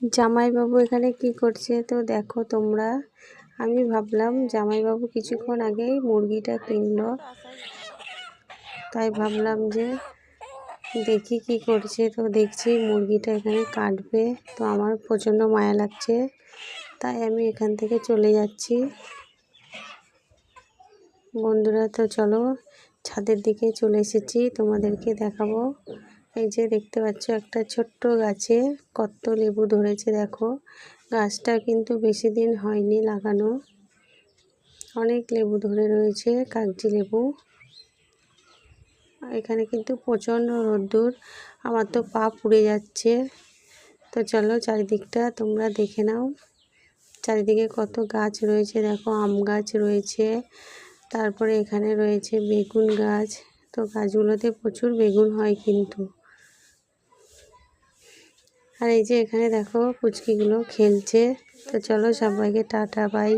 জামাইবাবু এখানে কি করছে তো দেখো তোমরা। আমি ভাবলাম জামাইবাবু কিছুক্ষণ আগেই মুরগিটা কিনলো, তাই ভাবলাম যে দেখি কি করছে। তো দেখছি মুরগিটা এখানে কাটবে, তো আমার প্রচণ্ড মায়া লাগছে, তাই আমি এখান থেকে চলে যাচ্ছি। বন্ধুরা তো চলো ছাদের দিকে চলে এসেছি, তোমাদেরকে দেখাবো। এই যে দেখতে পাচ্ছ একটা ছোট্ট গাছে কত লেবু ধরেছে দেখো। গাছটা কিন্তু বেশি দিন হয়নি লাগানো, অনেক লেবু ধরে রয়েছে, কাগজি লেবু। এখানে কিন্তু প্রচণ্ড রোদ্দুর, আমার তো পা পুড়ে যাচ্ছে। তো চলো চারিদিকটা তোমরা দেখে নাও। চারিদিকে কত গাছ রয়েছে দেখো, আম গাছ রয়েছে, তারপরে এখানে রয়েছে বেগুন গাছ। তো গাছগুলোতে প্রচুর বেগুন হয় কিন্তু। আর এই যে এখানে দেখো পুচকিগুলো খেলছে। তো চলো সবাইকে টাটা বাই।